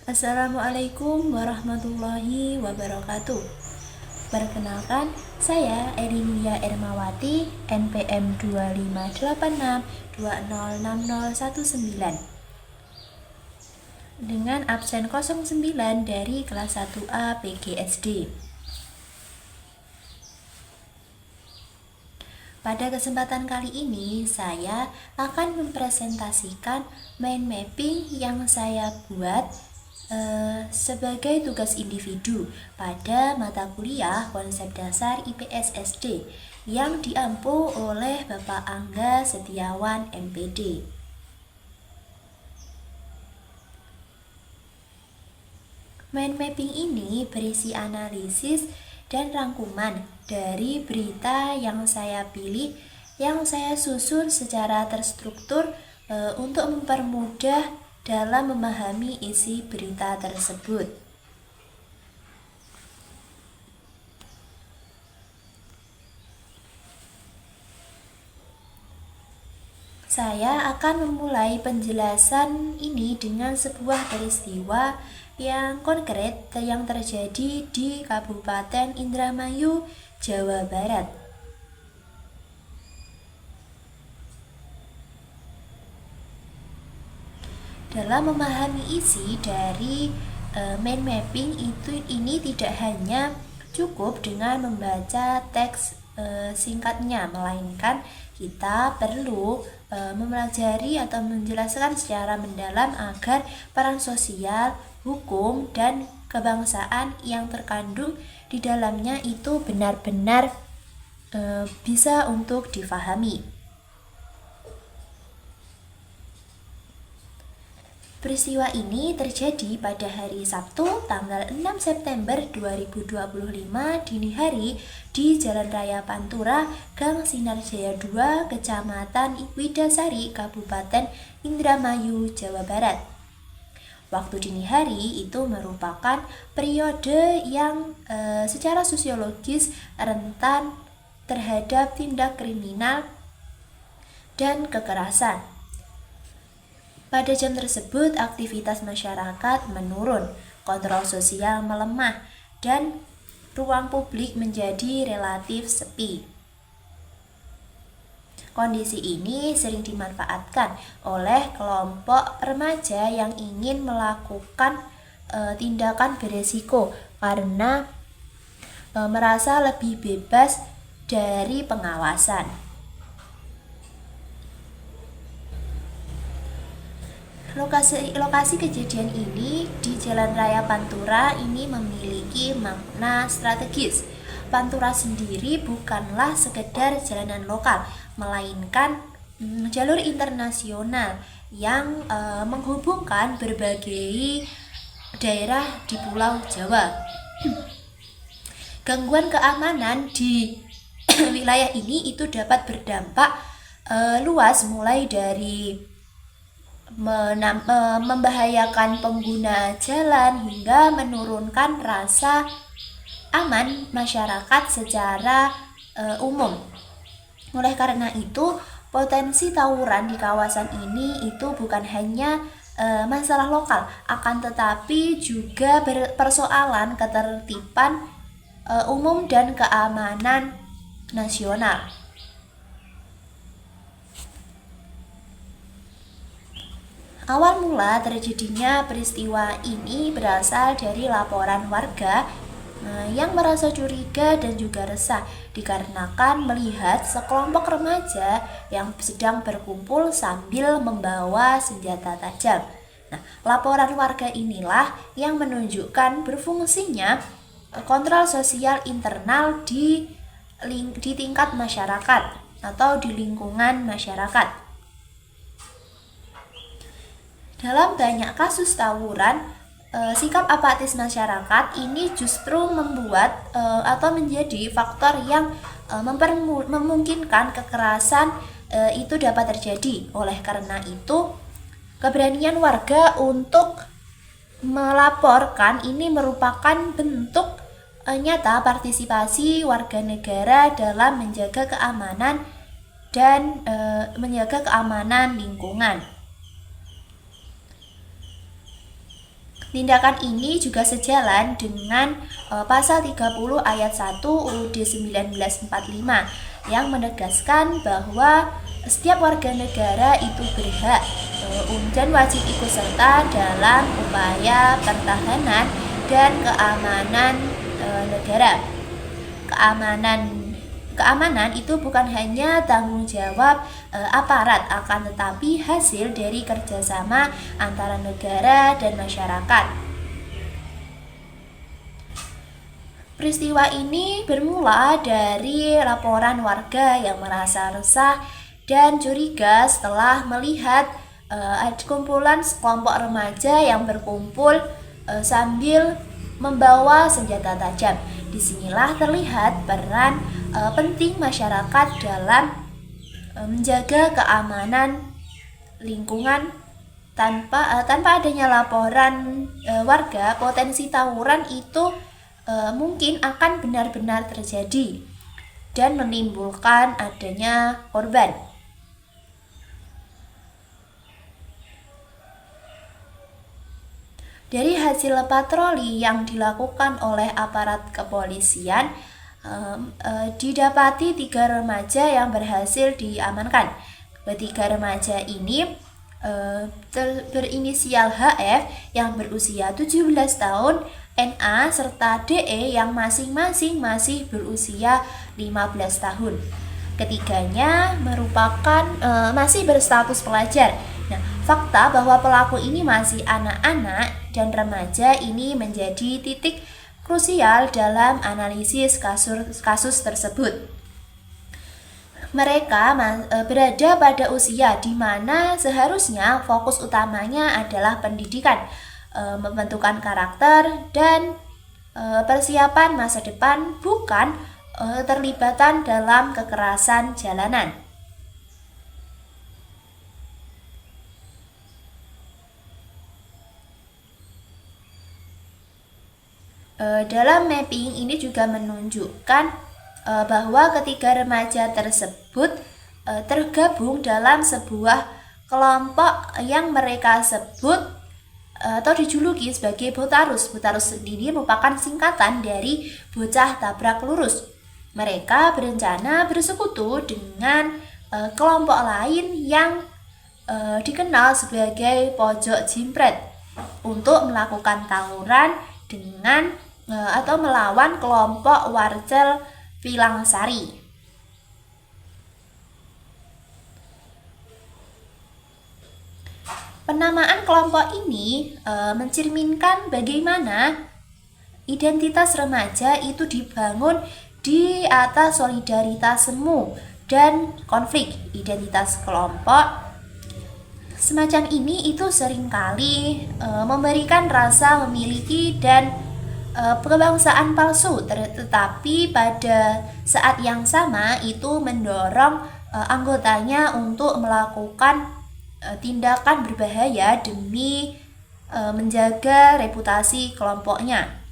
Assalamualaikum warahmatullahi wabarakatuh. Perkenalkan, saya Erinia Ermawati, NPM 2586206019 dengan absen 09 dari kelas 1A PGSD. Pada kesempatan kali ini, saya akan mempresentasikan mind mapping yang saya buat sebagai tugas individu pada mata kuliah konsep dasar IPS SD yang diampu oleh Bapak Angga Setiawan MPD. Mind mapping ini berisi analisis dan rangkuman dari berita yang saya pilih, yang saya susun secara terstruktur untuk mempermudah dalam memahami isi berita tersebut. Saya akan memulai penjelasan ini dengan sebuah peristiwa yang konkret yang terjadi di Kabupaten Indramayu, Jawa Barat. Dalam memahami isi dari mind mapping ini tidak hanya cukup dengan membaca teks singkatnya, melainkan kita perlu mempelajari atau menjelaskan secara mendalam agar peran sosial, hukum, dan kebangsaan yang terkandung di dalamnya itu benar-benar bisa untuk difahami. Peristiwa ini terjadi pada hari Sabtu tanggal 6 September 2025 dini hari di Jalan Raya Pantura, Gang Sinar Jaya 2, Kecamatan Widasari, Kabupaten Indramayu, Jawa Barat. Waktu dini hari itu merupakan periode yang secara sosiologis rentan terhadap tindak kriminal dan kekerasan. Pada jam tersebut, aktivitas masyarakat menurun, kontrol sosial melemah, dan ruang publik menjadi relatif sepi. Kondisi ini sering dimanfaatkan oleh kelompok remaja yang ingin melakukan tindakan beresiko karena merasa lebih bebas dari pengawasan. Lokasi kejadian ini di Jalan Raya Pantura ini memiliki makna strategis. Pantura sendiri bukanlah sekedar jalanan lokal, melainkan jalur internasional yang menghubungkan berbagai daerah di Pulau Jawa. Gangguan keamanan di wilayah ini itu dapat berdampak luas, mulai dari membahayakan pengguna jalan hingga menurunkan rasa aman masyarakat secara umum. Oleh karena itu, potensi tawuran di kawasan ini itu bukan hanya masalah lokal, akan tetapi juga persoalan ketertiban umum dan keamanan nasional. Awal mula terjadinya peristiwa ini berasal dari laporan warga yang merasa curiga dan juga resah dikarenakan melihat sekelompok remaja yang sedang berkumpul sambil membawa senjata tajam. Nah, laporan warga inilah yang menunjukkan berfungsinya kontrol sosial internal di tingkat masyarakat atau di lingkungan masyarakat. Dalam banyak kasus tawuran, sikap apatis masyarakat ini justru membuat atau menjadi faktor yang memungkinkan kekerasan itu dapat terjadi. Oleh karena itu, keberanian warga untuk melaporkan ini merupakan bentuk nyata partisipasi warga negara dalam menjaga keamanan dan menjaga keamanan lingkungan. Tindakan ini juga sejalan dengan pasal 30 ayat 1 UUD 1945 yang menegaskan bahwa setiap warga negara itu berhak dan wajib ikut serta dalam upaya pertahanan dan keamanan negara. Keamanan itu bukan hanya tanggung jawab aparat, akan tetapi hasil dari kerjasama antara negara dan masyarakat. Peristiwa ini bermula dari laporan warga yang merasa resah dan curiga setelah melihat kumpulan sekelompok remaja yang berkumpul sambil membawa senjata tajam. Disinilah terlihat peran penting masyarakat dalam menjaga keamanan lingkungan. Tanpa adanya laporan warga, potensi tawuran itu mungkin akan benar-benar terjadi dan menimbulkan adanya korban. Dari hasil patroli yang dilakukan oleh aparat kepolisian, didapati 3 remaja yang berhasil diamankan. Ketiga remaja ini berinisial HF yang berusia 17 tahun, NA serta DE yang masing-masing masih berusia 15 tahun. Ketiganya merupakan masih berstatus pelajar. Nah, fakta bahwa pelaku ini masih anak-anak dan remaja ini menjadi titik krusial dalam analisis kasus tersebut. Mereka berada pada usia di mana seharusnya fokus utamanya adalah pendidikan, membentukan karakter, dan persiapan masa depan, bukan terlibatan dalam kekerasan jalanan. Dalam mapping ini juga menunjukkan bahwa ketiga remaja tersebut tergabung dalam sebuah kelompok yang mereka sebut atau dijuluki sebagai Botarus. Botarus sendiri merupakan singkatan dari bocah tabrak lurus. Mereka berencana bersekutu dengan kelompok lain yang dikenal sebagai pojok jimpret untuk melakukan tawuran dengan atau melawan kelompok Warcel Pilangsari. Penamaan kelompok ini mencerminkan bagaimana identitas remaja itu dibangun di atas solidaritas semu dan konflik. Identitas kelompok semacam ini itu seringkali memberikan rasa memiliki dan kebangsaan palsu, tetapi pada saat yang sama itu mendorong anggotanya untuk melakukan tindakan berbahaya demi menjaga reputasi kelompoknya.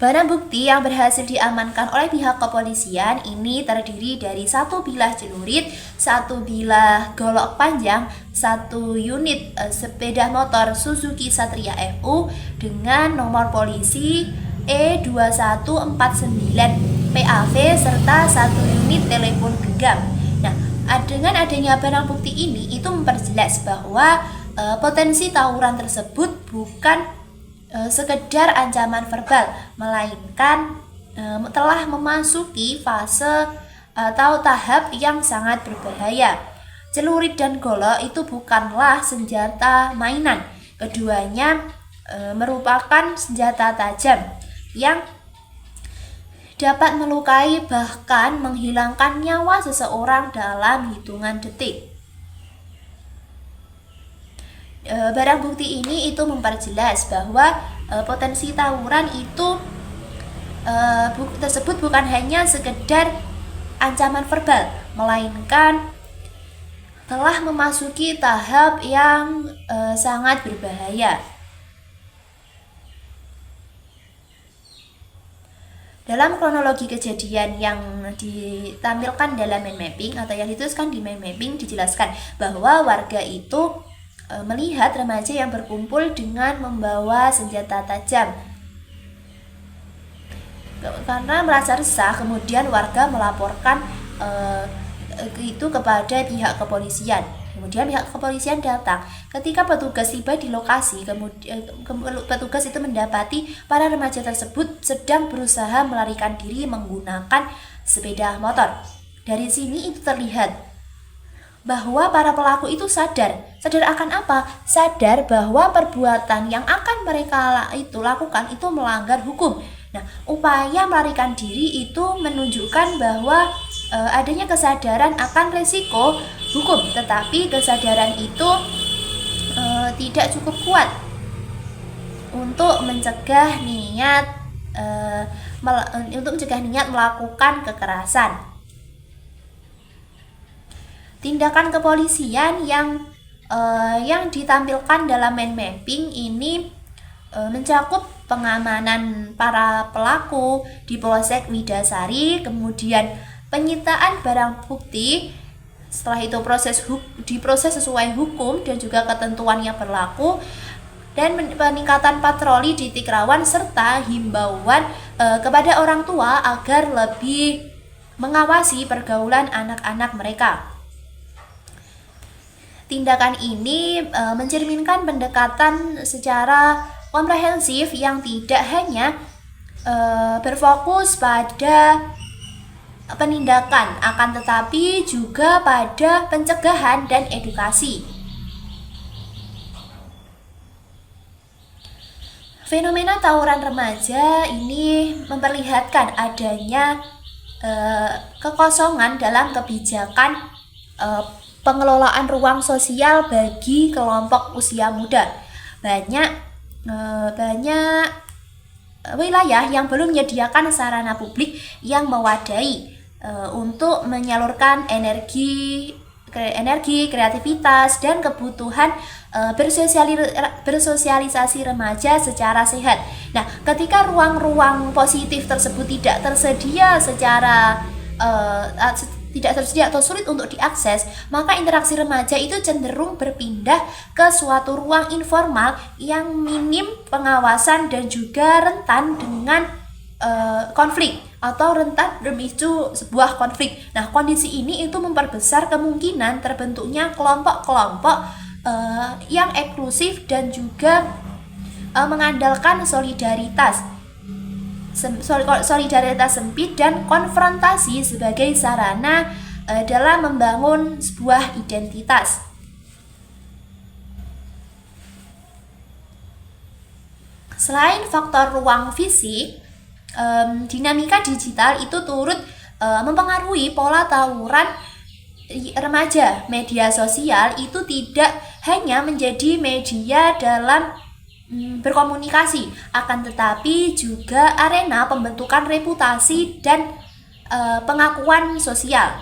Barang bukti yang berhasil diamankan oleh pihak kepolisian ini terdiri dari 1 bilah celurit, 1 bilah golok panjang, 1 unit sepeda motor Suzuki Satria FU dengan nomor polisi E2149 PAV serta 1 unit telepon genggam. Nah, dengan adanya barang bukti ini itu memperjelas bahwa potensi tawuran tersebut bukan sekedar ancaman verbal, melainkan telah memasuki fase atau tahap yang sangat berbahaya. Celurit dan golok itu bukanlah senjata mainan. Keduanya merupakan senjata tajam yang dapat melukai bahkan menghilangkan nyawa seseorang dalam hitungan detik. Barang bukti ini itu memperjelas bahwa potensi tawuran itu tersebut bukan hanya sekedar ancaman verbal, melainkan telah memasuki tahap yang sangat berbahaya. Dalam kronologi kejadian yang ditampilkan dalam mind mapping atau yang dituliskan di mind mapping, dijelaskan bahwa warga itu melihat remaja yang berkumpul dengan membawa senjata tajam. Karena merasa resah, kemudian warga melaporkan itu kepada pihak kepolisian. Kemudian pihak kepolisian datang. Ketika petugas tiba di lokasi, kemudian petugas itu mendapati para remaja tersebut sedang berusaha melarikan diri menggunakan sepeda motor. Dari sini itu terlihat bahwa para pelaku itu sadar akan apa? Sadar bahwa perbuatan yang akan mereka itu lakukan itu melanggar hukum. Nah, upaya melarikan diri itu menunjukkan bahwa adanya kesadaran akan resiko hukum, tetapi kesadaran itu tidak cukup kuat untuk mencegah niat melakukan kekerasan. Tindakan kepolisian yang ditampilkan dalam mind mapping ini mencakup pengamanan para pelaku di Polsek Widasari, kemudian penyitaan barang bukti, setelah itu diproses sesuai hukum dan juga ketentuan yang berlaku, dan peningkatan patroli di titik rawan serta himbauan kepada orang tua agar lebih mengawasi pergaulan anak-anak mereka. Tindakan ini mencerminkan pendekatan secara komprehensif yang tidak hanya berfokus pada penindakan, akan tetapi juga pada pencegahan dan edukasi. Fenomena tawuran remaja ini memperlihatkan adanya kekosongan dalam kebijakan pengelolaan ruang sosial bagi kelompok usia muda. Banyak wilayah yang belum menyediakan sarana publik yang mewadai untuk menyalurkan energi, kreativitas, dan kebutuhan bersosialisasi remaja secara sehat. Nah, ketika ruang-ruang positif tersebut tidak tersedia atau sulit untuk diakses, maka interaksi remaja itu cenderung berpindah ke suatu ruang informal yang minim pengawasan dan juga rentan dengan konflik atau rentan memicu sebuah konflik. Nah, kondisi ini itu memperbesar kemungkinan terbentuknya kelompok-kelompok yang eksklusif dan juga mengandalkan solidaritas sempit dan konfrontasi sebagai sarana dalam membangun sebuah identitas. Selain faktor ruang fisik, dinamika digital itu turut mempengaruhi pola tawuran remaja. Media sosial itu tidak hanya menjadi media dalam berkomunikasi, akan tetapi juga arena pembentukan reputasi dan pengakuan sosial.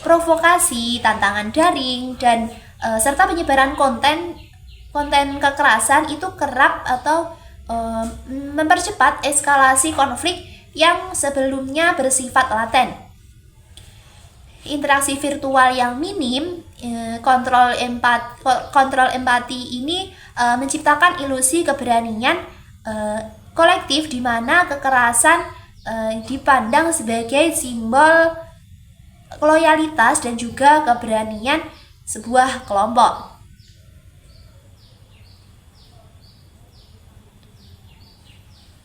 Provokasi, tantangan daring, dan serta penyebaran konten kekerasan itu kerap atau mempercepat eskalasi konflik yang sebelumnya bersifat laten. Interaksi virtual yang minim, kontrol empati ini menciptakan ilusi keberanian kolektif di mana kekerasan dipandang sebagai simbol loyalitas dan juga keberanian sebuah kelompok.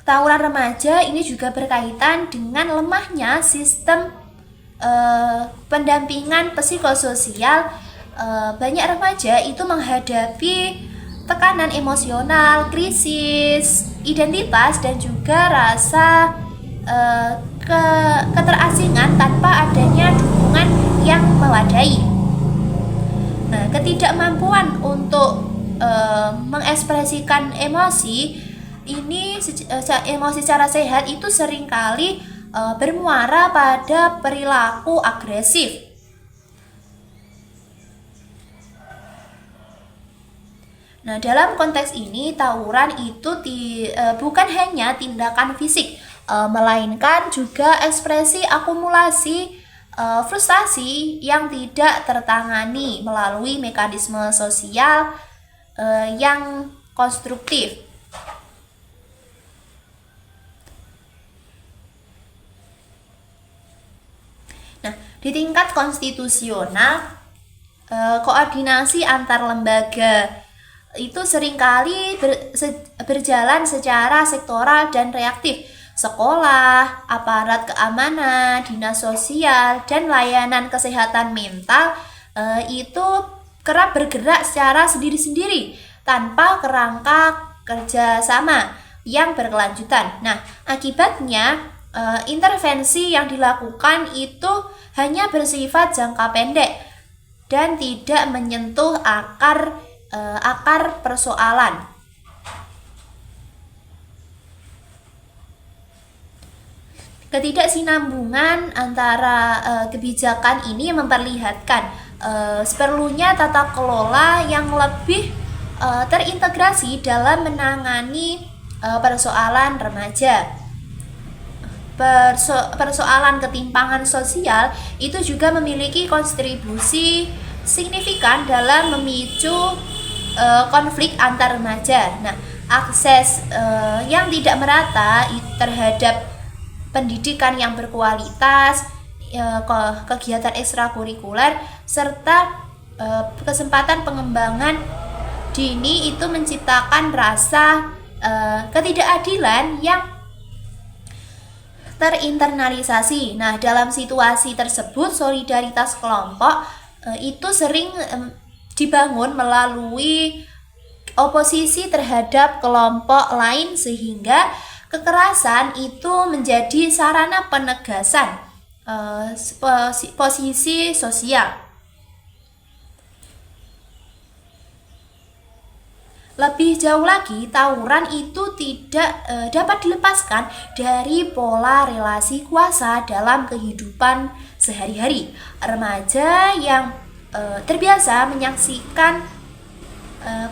Tawuran remaja ini juga berkaitan dengan lemahnya sistem pendampingan psikososial. Banyak remaja itu menghadapi tekanan emosional, krisis identitas, dan juga rasa keterasingan tanpa adanya dukungan yang mewadai. Nah, ketidakmampuan untuk mengekspresikan emosi secara sehat itu seringkali bermuara pada perilaku agresif. Nah, dalam konteks ini tawuran itu bukan hanya tindakan fisik, melainkan juga ekspresi akumulasi frustasi yang tidak tertangani melalui mekanisme sosial yang konstruktif. Nah, di tingkat konstitusional, koordinasi antar lembaga itu seringkali berjalan secara sektoral dan reaktif. Sekolah, aparat keamanan, dinas sosial, dan layanan kesehatan mental itu kerap bergerak secara sendiri-sendiri tanpa kerangka kerjasama yang berkelanjutan. Nah, akibatnya intervensi yang dilakukan itu hanya bersifat jangka pendek dan tidak menyentuh akar persoalan. Ketidaksinambungan antara kebijakan ini memperlihatkan seperlunya tata kelola yang lebih terintegrasi dalam menangani persoalan remaja. Persoalan ketimpangan sosial itu juga memiliki kontribusi signifikan dalam memicu konflik antar remaja. Nah, akses yang tidak merata terhadap pendidikan yang berkualitas, kegiatan ekstrakurikuler, serta kesempatan pengembangan dini itu menciptakan rasa ketidakadilan yang terinternalisasi. Nah, dalam situasi tersebut solidaritas kelompok itu sering dibangun melalui oposisi terhadap kelompok lain sehingga kekerasan itu menjadi sarana penegasan posisi sosial. Lebih jauh lagi, tawuran itu tidak dapat dilepaskan dari pola relasi kuasa dalam kehidupan sehari-hari. Remaja yang terbiasa menyaksikan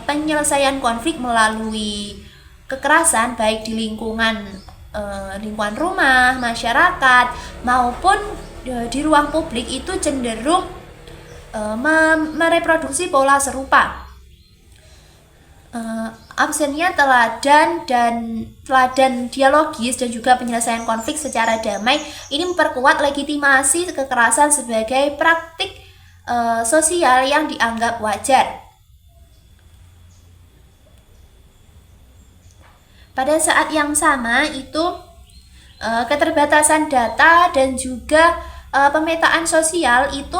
penyelesaian konflik melalui kekerasan baik di lingkungan rumah, masyarakat maupun di ruang publik itu cenderung mereproduksi pola serupa. Absennya teladan dialogis dan juga penyelesaian konflik secara damai ini memperkuat legitimasi kekerasan sebagai praktik sosial yang dianggap wajar. Pada saat yang sama itu keterbatasan data dan juga pemetaan sosial itu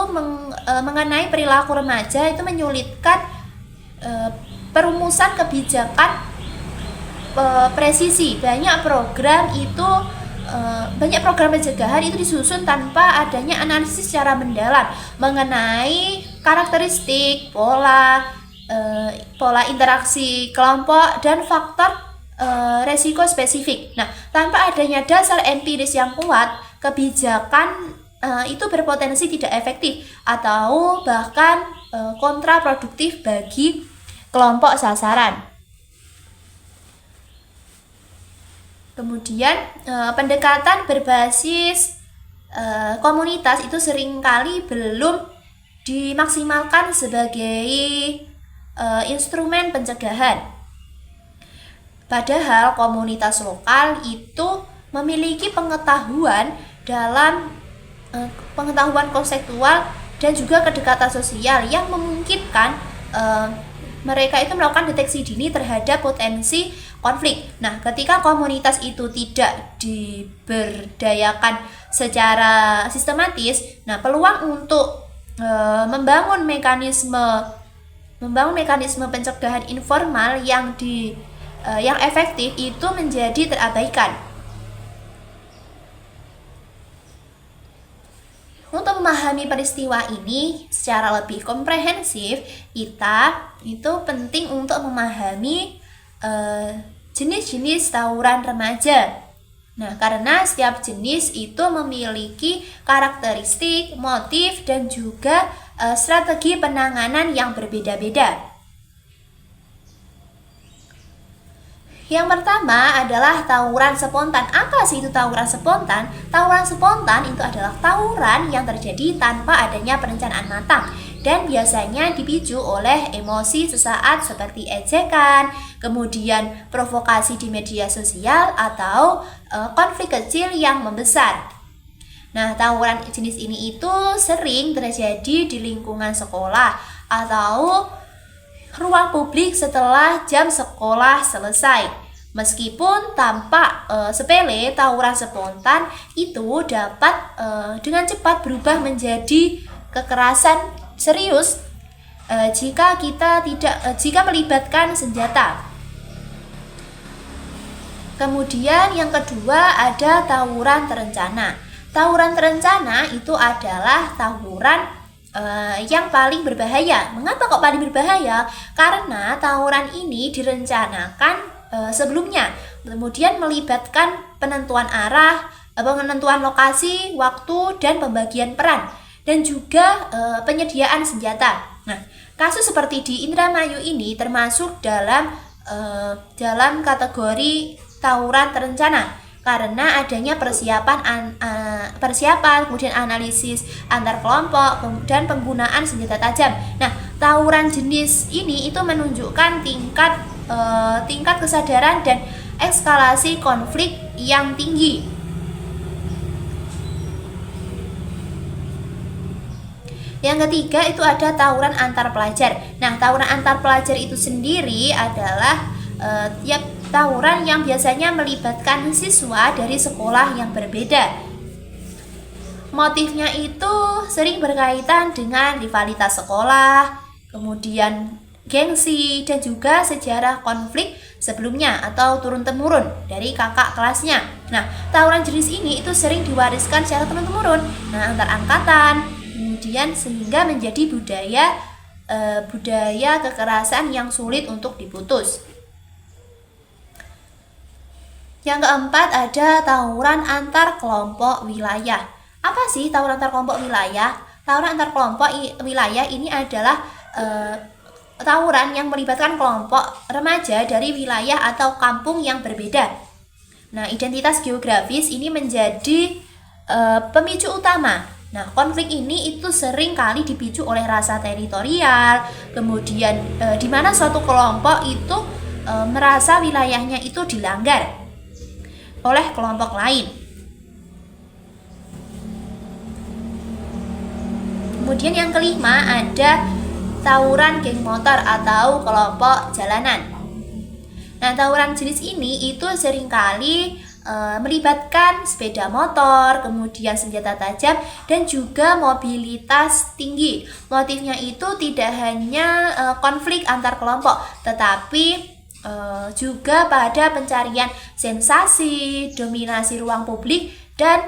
mengenai perilaku remaja itu menyulitkan perumusan kebijakan presisi. Banyak program pencegahan itu disusun tanpa adanya analisis secara mendalam mengenai karakteristik, pola interaksi kelompok dan faktor resiko spesifik. Nah, tanpa adanya dasar empiris yang kuat, kebijakan itu berpotensi tidak efektif atau bahkan kontraproduktif bagi kelompok sasaran. Kemudian pendekatan berbasis komunitas itu seringkali belum dimaksimalkan sebagai instrumen pencegahan. Padahal komunitas lokal itu memiliki pengetahuan konseptual dan juga kedekatan sosial yang memungkinkan mereka itu melakukan deteksi dini terhadap potensi konflik. Nah, ketika komunitas itu tidak diberdayakan secara sistematis, nah peluang untuk membangun mekanisme pencegahan informal yang efektif itu menjadi terabaikan. Untuk memahami peristiwa ini secara lebih komprehensif, kita itu penting untuk memahami jenis-jenis tawuran remaja. Nah, karena setiap jenis itu memiliki karakteristik, motif, dan juga strategi penanganan yang berbeda-beda. Yang pertama adalah tawuran spontan. Apa sih itu tawuran spontan? Tawuran spontan itu adalah tawuran yang terjadi tanpa adanya perencanaan matang dan biasanya dipicu oleh emosi sesaat seperti ejekan, kemudian provokasi di media sosial atau konflik kecil yang membesar. Nah, tawuran jenis ini itu sering terjadi di lingkungan sekolah atau ruang publik setelah jam sekolah selesai. Meskipun tampak sepele, tawuran spontan itu dapat dengan cepat berubah menjadi kekerasan serius jika melibatkan senjata. Kemudian yang kedua ada tawuran terencana. Tawuran terencana itu adalah tawuran yang paling berbahaya. Mengapa kok paling berbahaya? Karena tawuran ini direncanakan sebelumnya, kemudian melibatkan penentuan arah, penentuan lokasi, waktu, dan pembagian peran, dan juga penyediaan senjata. Nah, kasus seperti di Indramayu ini termasuk dalam kategori tawuran terencana karena adanya persiapan, kemudian analisis antar kelompok dan penggunaan senjata tajam. Nah, tawuran jenis ini itu menunjukkan tingkat kesadaran dan eskalasi konflik yang tinggi. Yang ketiga itu ada tawuran antar pelajar. Nah, tawuran antar pelajar itu sendiri adalah tawuran yang biasanya melibatkan siswa dari sekolah yang berbeda. Motifnya itu sering berkaitan dengan rivalitas sekolah, kemudian gengsi, dan juga sejarah konflik sebelumnya atau turun-temurun dari kakak kelasnya. Nah, tawuran jenis ini itu sering diwariskan secara turun-temurun, antar angkatan, kemudian sehingga menjadi budaya kekerasan yang sulit untuk diputus. Yang keempat ada tawuran antar kelompok wilayah. Apa sih tawuran antar kelompok wilayah? Tawuran antar kelompok wilayah ini adalah tawuran yang melibatkan kelompok remaja dari wilayah atau kampung yang berbeda. Nah, identitas geografis ini menjadi pemicu utama. Nah, konflik ini itu sering kali dipicu oleh rasa teritorial, kemudian di mana suatu kelompok itu merasa wilayahnya itu dilanggar oleh kelompok lain. Kemudian yang kelima ada tawuran geng motor atau kelompok jalanan. Nah, tawuran jenis ini itu seringkali melibatkan sepeda motor, kemudian senjata tajam, dan juga mobilitas tinggi. Motifnya itu tidak hanya konflik antar kelompok, tetapi juga pada pencarian sensasi, dominasi ruang publik, dan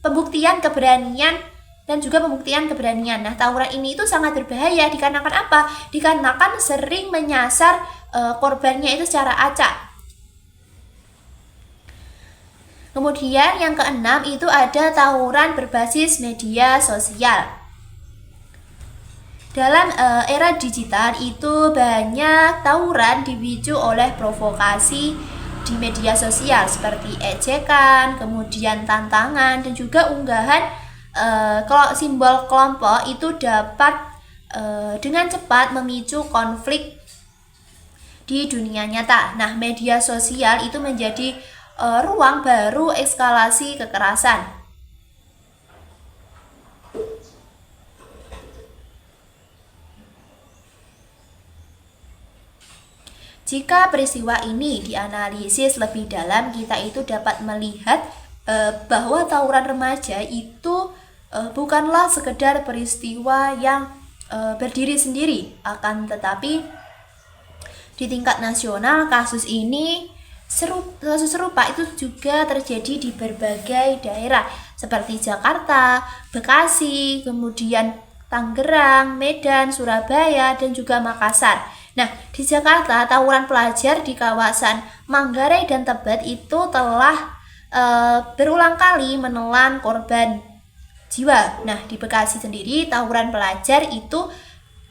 pembuktian keberanian dan juga pembuktian keberanian. Nah, tawuran ini itu sangat berbahaya dikarenakan apa? Dikarenakan sering menyasar korbannya itu secara acak. Kemudian yang keenam itu ada tawuran berbasis media sosial. Dalam era digital itu banyak tawuran dipicu oleh provokasi di media sosial seperti ejekan, kemudian tantangan, dan juga unggahan simbol kelompok itu dapat dengan cepat memicu konflik di dunia nyata. Nah, media sosial itu menjadi ruang baru eskalasi kekerasan. Jika peristiwa ini dianalisis lebih dalam, kita itu dapat melihat bahwa tawuran remaja itu bukanlah sekedar peristiwa yang berdiri sendiri, akan tetapi di tingkat nasional kasus serupa itu juga terjadi di berbagai daerah seperti Jakarta, Bekasi, kemudian Tangerang, Medan, Surabaya, dan juga Makassar. Nah, di Jakarta, tawuran pelajar di kawasan Manggarai dan Tebet itu telah berulang kali menelan korban jiwa. Nah, di Bekasi sendiri, tawuran pelajar itu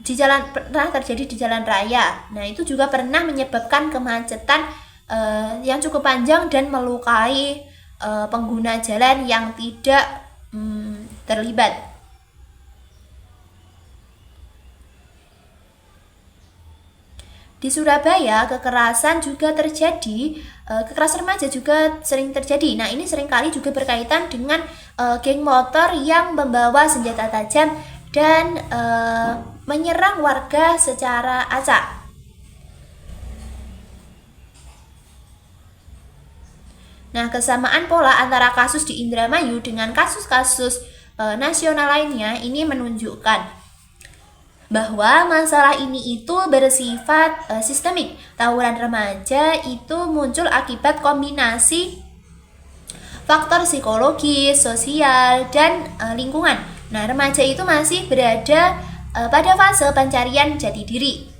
pernah terjadi di jalan raya. Nah, itu juga pernah menyebabkan kemacetan yang cukup panjang dan melukai pengguna jalan yang tidak terlibat. Di Surabaya, kekerasan juga terjadi, kekerasan remaja juga sering terjadi. Nah, ini seringkali juga berkaitan dengan geng motor yang membawa senjata tajam dan menyerang warga secara acak. Nah, kesamaan pola antara kasus di Indramayu dengan kasus-kasus nasional lainnya ini menunjukkan bahwa masalah ini itu bersifat sistemik. Tawuran remaja itu muncul akibat kombinasi faktor psikologis, sosial, dan lingkungan. Nah, remaja itu masih berada pada fase pencarian jati diri.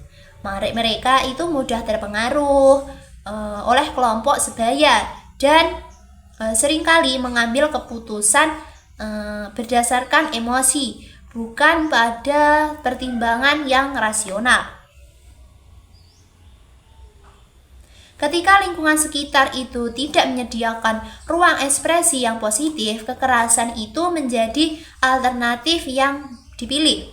Mereka itu mudah terpengaruh oleh kelompok sebaya dan seringkali mengambil keputusan berdasarkan emosi, bukan pada pertimbangan yang rasional. Ketika lingkungan sekitar itu tidak menyediakan ruang ekspresi yang positif, kekerasan itu menjadi alternatif yang dipilih.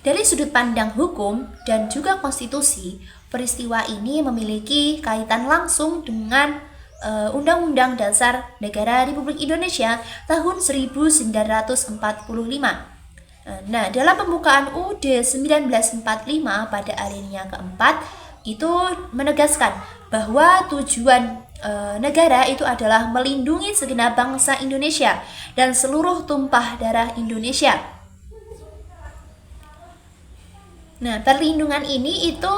Dari sudut pandang hukum dan juga konstitusi, peristiwa ini memiliki kaitan langsung dengan Undang-Undang Dasar Negara Republik Indonesia tahun 1945. Nah, dalam pembukaan UUD 1945 pada alinea keempat itu menegaskan bahwa tujuan negara itu adalah melindungi segenap bangsa Indonesia dan seluruh tumpah darah Indonesia. Nah, perlindungan ini itu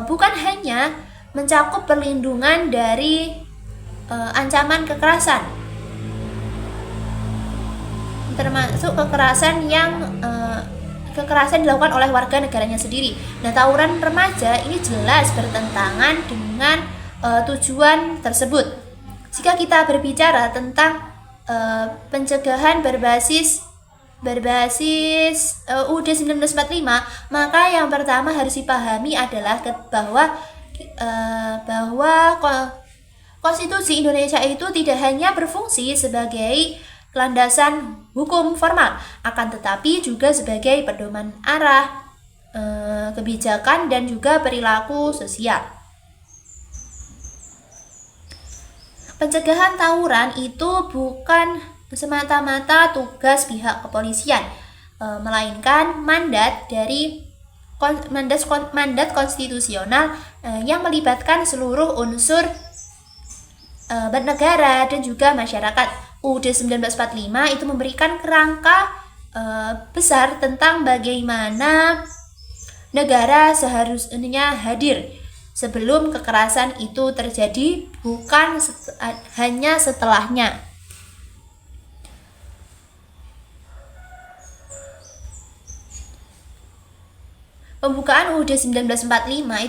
bukan hanya mencakup perlindungan dari ancaman kekerasan, termasuk kekerasan dilakukan oleh warga negaranya sendiri. Nah, tawuran remaja ini jelas bertentangan dengan tujuan tersebut. Jika kita berbicara tentang pencegahan berbasis UUD 1945, maka yang pertama harus dipahami adalah bahwa Konstitusi Indonesia itu tidak hanya berfungsi sebagai landasan hukum formal, akan tetapi juga sebagai pedoman arah kebijakan dan juga perilaku sosial. Pencegahan tawuran itu bukan semata-mata tugas pihak kepolisian, melainkan mandat konstitusional yang melibatkan seluruh unsur bernegara dan juga masyarakat. UUD 1945 itu memberikan kerangka besar tentang bagaimana negara seharusnya hadir sebelum kekerasan itu terjadi, bukan hanya setelahnya. Pembukaan UUD 1945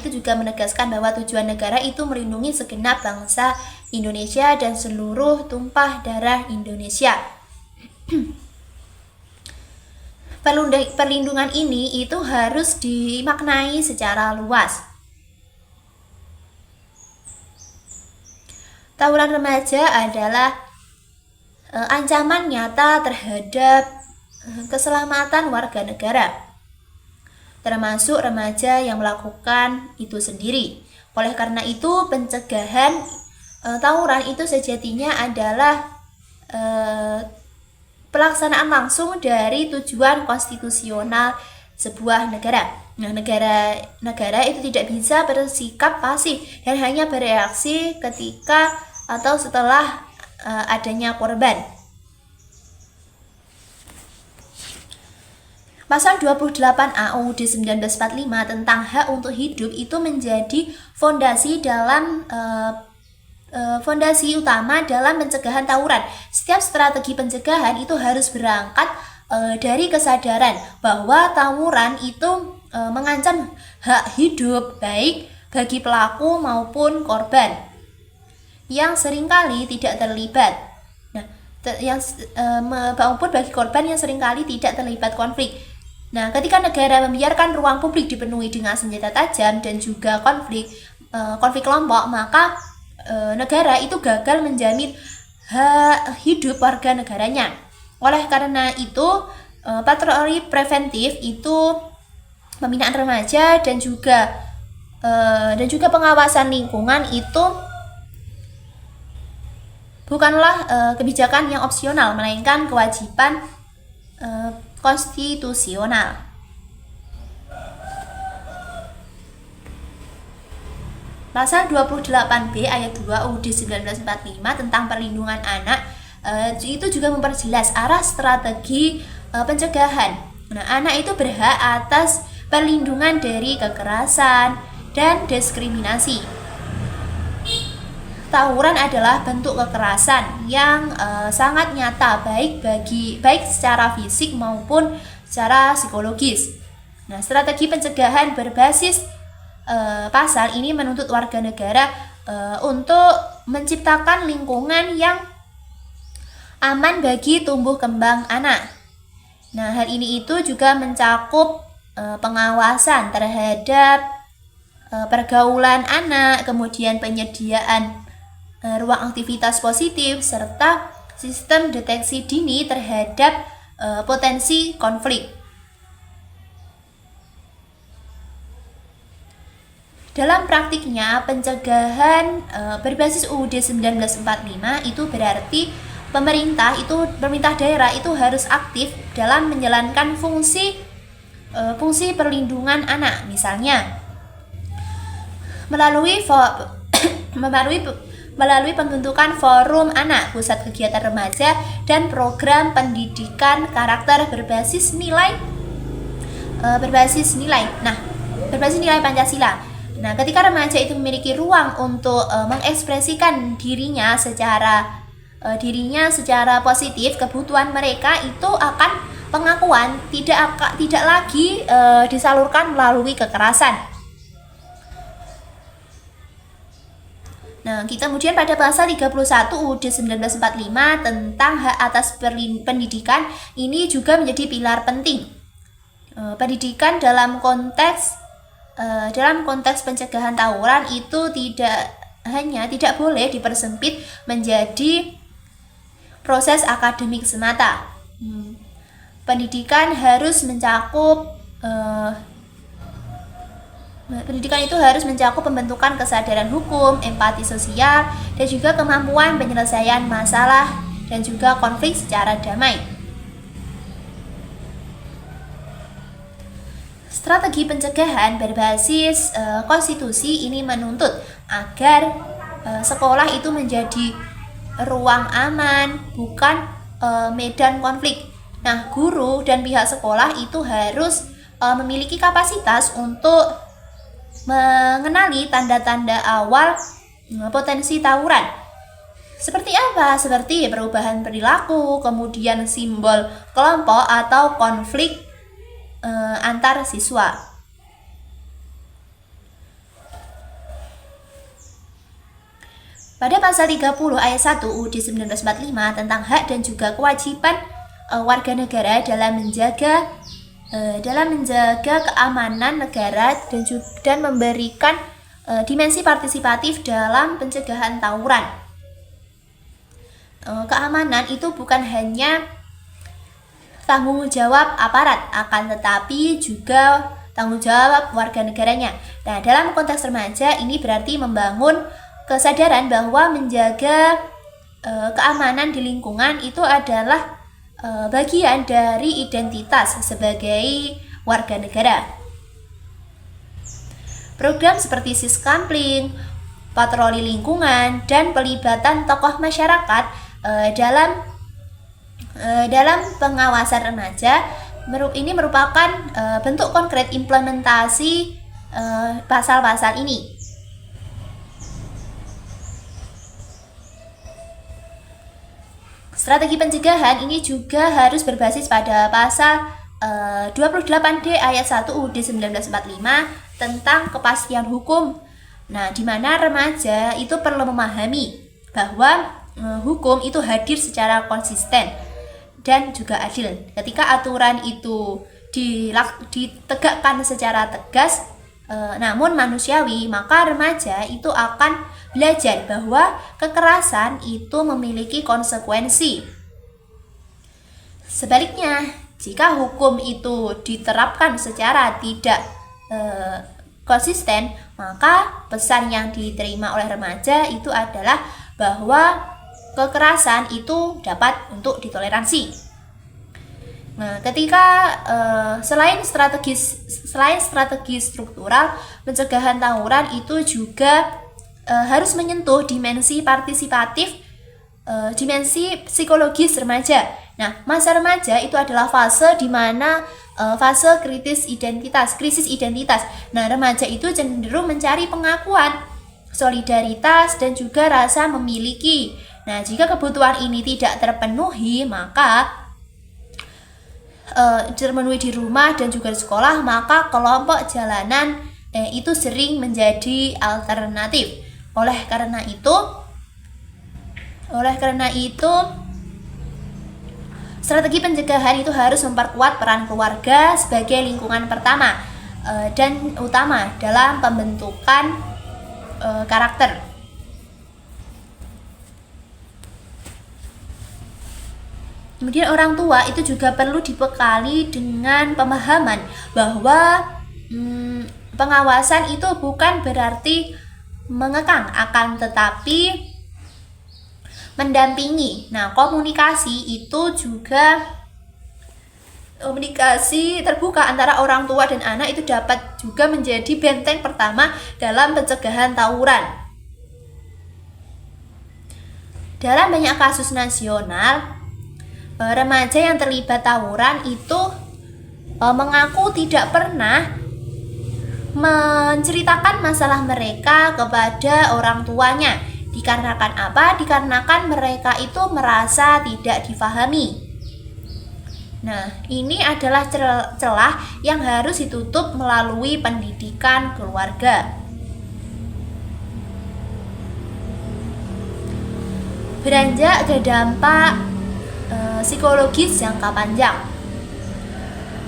itu juga menegaskan bahwa tujuan negara itu melindungi segenap bangsa Indonesia dan seluruh tumpah darah Indonesia. Perlindungan ini itu harus dimaknai secara luas. Tawuran remaja adalah ancaman nyata terhadap keselamatan warga negara, termasuk remaja yang melakukan itu sendiri. Oleh karena itu, pencegahan tawuran itu sejatinya adalah pelaksanaan langsung dari tujuan konstitusional sebuah negara. Nah, negara itu tidak bisa bersikap pasif dan hanya bereaksi ketika atau setelah adanya korban. Pasal 28A UUD 1945 tentang hak untuk hidup itu menjadi fondasi utama dalam pencegahan tawuran. Setiap strategi pencegahan itu harus berangkat dari kesadaran bahwa tawuran itu mengancam hak hidup baik bagi pelaku maupun korban yang seringkali tidak terlibat. Nah, maupun bagi korban yang seringkali tidak terlibat konflik. Nah, ketika negara membiarkan ruang publik dipenuhi dengan senjata tajam dan juga konflik kelompok, maka negara itu gagal menjamin hak hidup warga negaranya. Oleh karena itu, patroli preventif itu pembinaan remaja dan juga pengawasan lingkungan itu bukanlah kebijakan yang opsional, melainkan kewajiban konstitusional. Pasal 28B ayat 2 UUD 1945 tentang perlindungan anak itu juga memperjelas arah strategi pencegahan. Nah, anak itu berhak atas perlindungan dari kekerasan dan diskriminasi. Tawuran adalah bentuk kekerasan yang sangat nyata baik secara fisik maupun secara psikologis. Nah, strategi pencegahan berbasis pasal ini menuntut warga negara untuk menciptakan lingkungan yang aman bagi tumbuh kembang anak. Nah, hal ini itu juga mencakup pengawasan terhadap pergaulan anak, kemudian penyediaan ruang aktivitas positif, serta sistem deteksi dini terhadap potensi konflik. Dalam praktiknya, pencegahan berbasis UUD 1945 itu berarti pemerintah daerah itu harus aktif dalam menjalankan fungsi perlindungan anak, misalnya melalui pembentukan forum anak, pusat kegiatan remaja, dan program pendidikan karakter berbasis nilai Pancasila. Nah, ketika remaja itu memiliki ruang untuk mengekspresikan dirinya secara positif, kebutuhan mereka itu akan pengakuan tidak lagi disalurkan melalui kekerasan. Nah, kemudian pada pasal 31 UUD 1945 tentang hak atas pendidikan ini juga menjadi pilar penting. Pendidikan dalam konteks pencegahan tawuran itu tidak boleh dipersempit menjadi proses akademik semata. Pendidikan itu harus mencakup pembentukan kesadaran hukum, empati sosial, dan juga kemampuan penyelesaian masalah dan juga konflik secara damai. Strategi pencegahan berbasis konstitusi ini menuntut agar sekolah itu menjadi ruang aman, bukan medan konflik. Nah, guru dan pihak sekolah itu harus memiliki kapasitas untuk mengenali tanda-tanda awal potensi tawuran. Seperti apa? Seperti perubahan perilaku, kemudian simbol kelompok atau konflik antar siswa. Pada pasal 30 ayat 1 UUD 1945 tentang hak dan juga kewajiban warga negara dalam menjaga keamanan negara dan memberikan dimensi partisipatif dalam pencegahan tawuran. Keamanan itu bukan hanya tanggung jawab aparat, akan tetapi juga tanggung jawab warga negaranya. Nah, dalam konteks remaja ini berarti membangun kesadaran bahwa menjaga keamanan di lingkungan itu adalah bagian dari identitas sebagai warga negara. Program seperti Siskampling, patroli lingkungan, dan pelibatan tokoh masyarakat dalam pengawasan remaja ini merupakan bentuk konkret implementasi pasal-pasal ini. Strategi pencegahan ini juga harus berbasis pada pasal 28D ayat 1 UUD 1945 tentang kepastian hukum. Nah, di mana remaja itu perlu memahami bahwa hukum itu hadir secara konsisten dan juga adil. Ketika aturan itu ditegakkan secara tegas namun manusiawi, maka remaja itu akan belajar bahwa kekerasan itu memiliki konsekuensi. Sebaliknya, jika hukum itu diterapkan secara tidak konsisten, maka pesan yang diterima oleh remaja itu adalah bahwa kekerasan itu dapat untuk ditoleransi. Nah, ketika selain strategi struktural, pencegahan tawuran itu juga harus menyentuh dimensi partisipatif, dimensi psikologis remaja. Nah, masa remaja itu adalah fase di mana fase krisis identitas. Nah, remaja itu cenderung mencari pengakuan, solidaritas, dan juga rasa memiliki. Nah, jika kebutuhan ini tidak terpenuhi, maka terpenuhi di rumah dan juga di sekolah, maka kelompok jalanan itu sering menjadi alternatif. Oleh karena itu strategi pencegahan itu harus memperkuat peran keluarga sebagai lingkungan pertama dan utama dalam pembentukan karakter. Kemudian orang tua itu juga perlu dibekali dengan pemahaman bahwa pengawasan itu bukan berarti mengekang, akan tetapi mendampingi. Nah, komunikasi terbuka antara orang tua dan anak itu dapat juga menjadi benteng pertama dalam pencegahan tawuran. Dalam banyak kasus nasional, remaja yang terlibat tawuran itu mengaku tidak pernah menceritakan masalah mereka kepada orang tuanya. Dikarenakan apa? Dikarenakan mereka itu merasa tidak difahami. Nah, ini adalah celah yang harus ditutup melalui pendidikan keluarga. Beranjak ke dampak psikologis jangka panjang.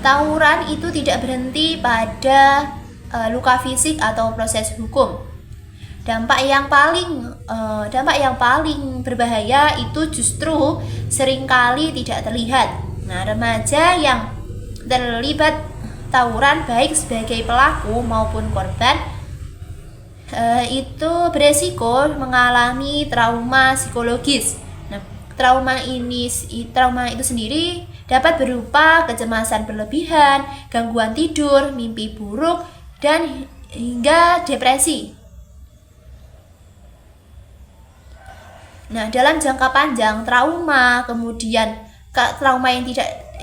Tawuran itu tidak berhenti pada luka fisik atau proses hukum. Dampak yang paling berbahaya itu justru seringkali tidak terlihat. Nah, remaja yang terlibat tawuran baik sebagai pelaku maupun korban itu beresiko mengalami trauma psikologis. Nah, trauma itu sendiri dapat berupa kecemasan berlebihan, gangguan tidur, mimpi buruk, dan hingga depresi. Nah, dalam jangka panjang, trauma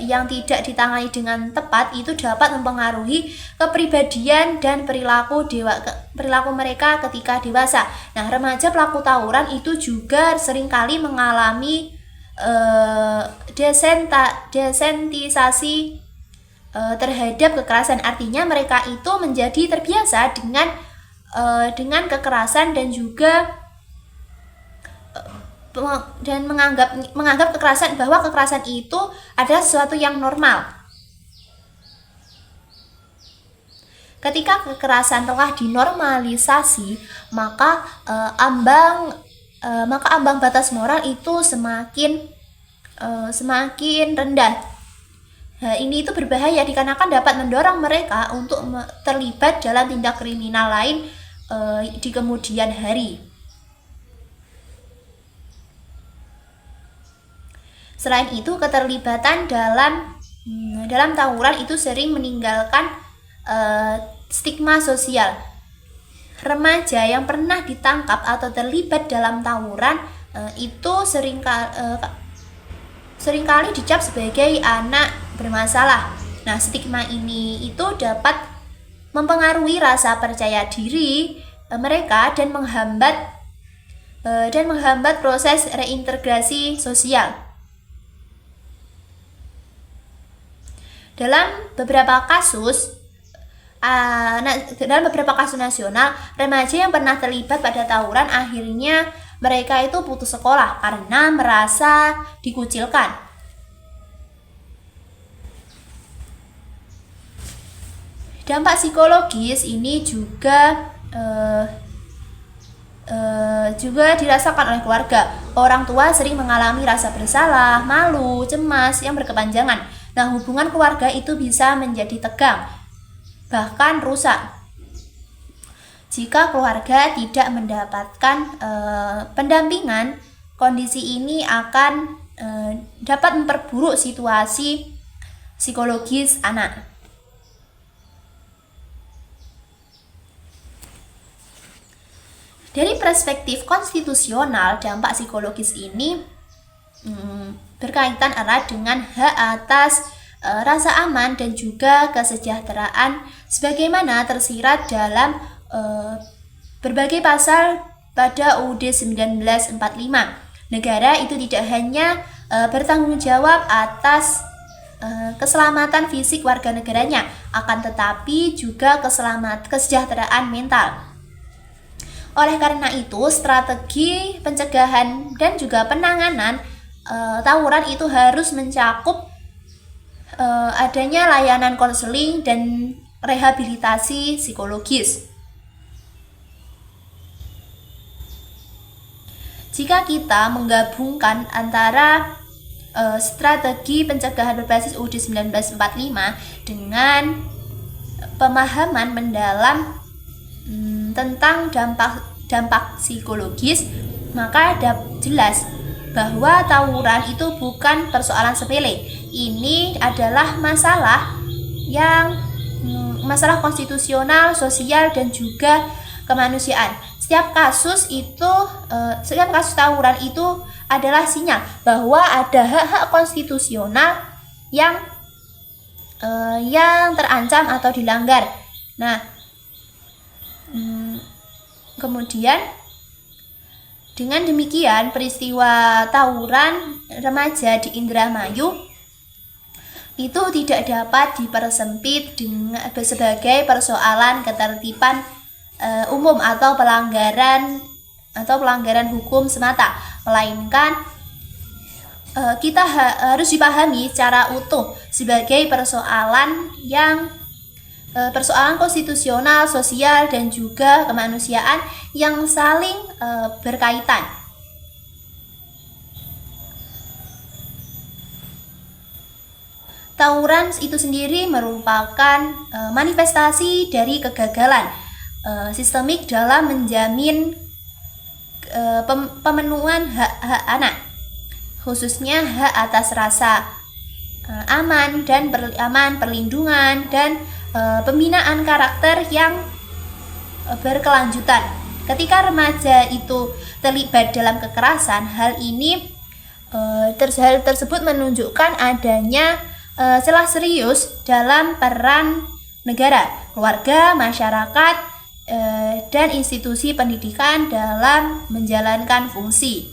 yang tidak ditangani dengan tepat itu dapat mempengaruhi kepribadian dan perilaku mereka ketika dewasa. Nah, remaja pelaku tawuran itu juga seringkali mengalami desensitisasi terhadap kekerasan. Artinya mereka itu menjadi terbiasa dengan kekerasan dan juga menganggap bahwa kekerasan itu adalah sesuatu yang normal. Ketika kekerasan telah dinormalisasi, maka ambang batas moral itu semakin rendah. Ini itu berbahaya dikarenakan dapat mendorong mereka untuk terlibat dalam tindak kriminal lain di kemudian hari. Selain itu, keterlibatan dalam tawuran itu sering meninggalkan stigma sosial. Remaja yang pernah ditangkap atau terlibat dalam tawuran itu seringkali dicap sebagai anak bermasalah. Nah, stigma ini itu dapat mempengaruhi rasa percaya diri mereka dan menghambat proses reintegrasi sosial. Dalam beberapa kasus nasional, remaja yang pernah terlibat pada tawuran akhirnya mereka itu putus sekolah karena merasa dikucilkan. Dampak psikologis ini juga dirasakan oleh keluarga. Orang tua sering mengalami rasa bersalah, malu, cemas yang berkepanjangan. Nah, hubungan keluarga itu bisa menjadi tegang, bahkan rusak. Jika keluarga tidak mendapatkan pendampingan, kondisi ini akan dapat memperburuk situasi psikologis anak. Dari perspektif konstitusional, dampak psikologis ini berkaitan erat dengan hak atas rasa aman dan juga kesejahteraan sebagaimana tersirat dalam berbagai pasal pada UUD 1945. Negara itu tidak hanya bertanggung jawab atas keselamatan fisik warga negaranya, akan tetapi juga kesejahteraan mental. Oleh karena itu, strategi pencegahan dan juga penanganan tawuran itu harus mencakup adanya layanan konseling dan rehabilitasi psikologis. Jika kita menggabungkan antara strategi pencegahan berbasis UUD 1945 dengan pemahaman mendalam tentang dampak psikologis, maka jelas bahwa tawuran itu bukan persoalan sepele. Ini adalah masalah konstitusional, sosial, dan juga kemanusiaan. Setiap kasus tawuran itu adalah sinyal bahwa ada hak-hak konstitusional yang terancam atau dilanggar. Nah, kemudian dengan demikian peristiwa tawuran remaja di Indramayu itu tidak dapat dipersempit sebagai persoalan ketertiban umum atau pelanggaran hukum semata, melainkan kita harus dipahami secara utuh sebagai persoalan konstitusional, sosial, dan juga kemanusiaan yang saling berkaitan. Tawuran itu sendiri merupakan manifestasi dari kegagalan sistemik dalam menjamin pemenuhan hak-hak anak, khususnya hak atas rasa aman, perlindungan, dan pembinaan karakter yang berkelanjutan. Ketika remaja itu terlibat dalam kekerasan, hal tersebut menunjukkan adanya celah serius dalam peran negara, keluarga, masyarakat, dan institusi pendidikan dalam menjalankan fungsi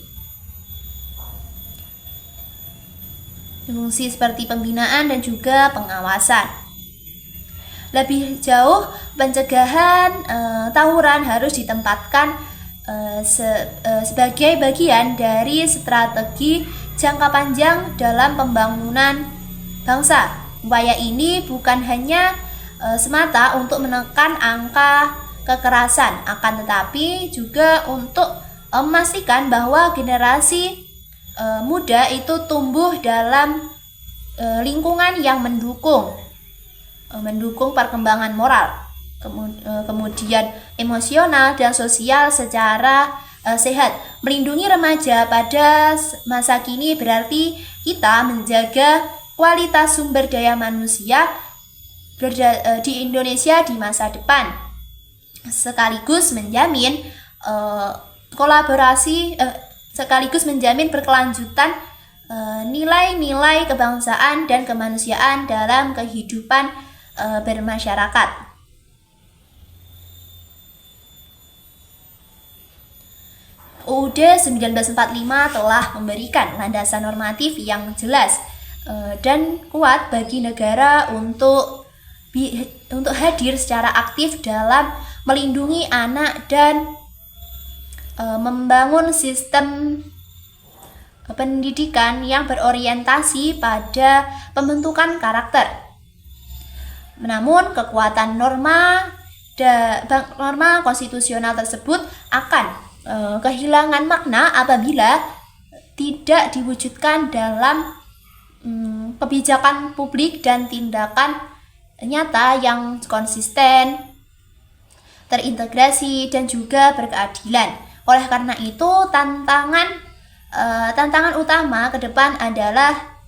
seperti pembinaan dan juga pengawasan. Lebih jauh, pencegahan tawuran harus ditempatkan sebagai bagian dari strategi jangka panjang dalam pembangunan bangsa. Upaya ini bukan hanya semata untuk menekan angka kekerasan, akan tetapi juga untuk memastikan bahwa generasi muda itu tumbuh dalam lingkungan yang mendukung perkembangan moral, kemudian emosional dan sosial secara sehat. Melindungi remaja pada masa kini berarti kita menjaga kualitas sumber daya manusia di Indonesia di masa depan, sekaligus menjamin berkelanjutan nilai-nilai kebangsaan dan kemanusiaan dalam kehidupan bermasyarakat. UUD 1945 telah memberikan landasan normatif yang jelas dan kuat bagi negara untuk hadir secara aktif dalam melindungi anak dan membangun sistem pendidikan yang berorientasi pada pembentukan karakter. Namun kekuatan norma konstitusional tersebut akan kehilangan makna apabila tidak diwujudkan dalam kebijakan publik dan tindakan nyata yang konsisten, terintegrasi, dan juga berkeadilan. Oleh karena itu, tantangan utama ke depan adalah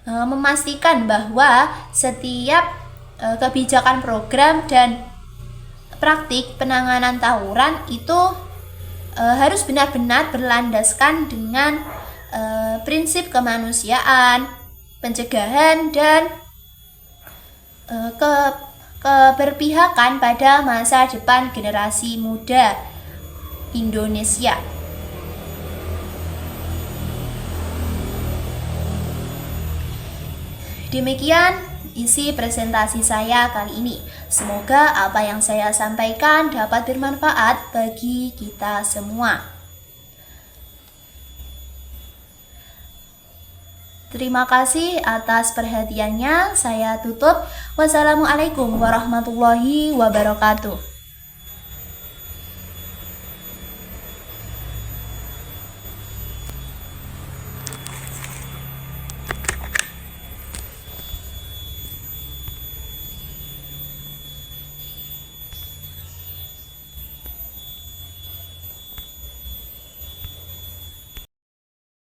memastikan bahwa setiap kebijakan, program, dan praktik penanganan tawuran itu harus benar-benar berlandaskan dengan prinsip kemanusiaan, pencegahan, dan keberpihakan pada masa depan generasi muda Indonesia. Demikian isi presentasi saya kali ini. Semoga apa yang saya sampaikan dapat bermanfaat bagi kita semua. Terima kasih atas perhatiannya. Saya tutup. Wassalamualaikum warahmatullahi wabarakatuh.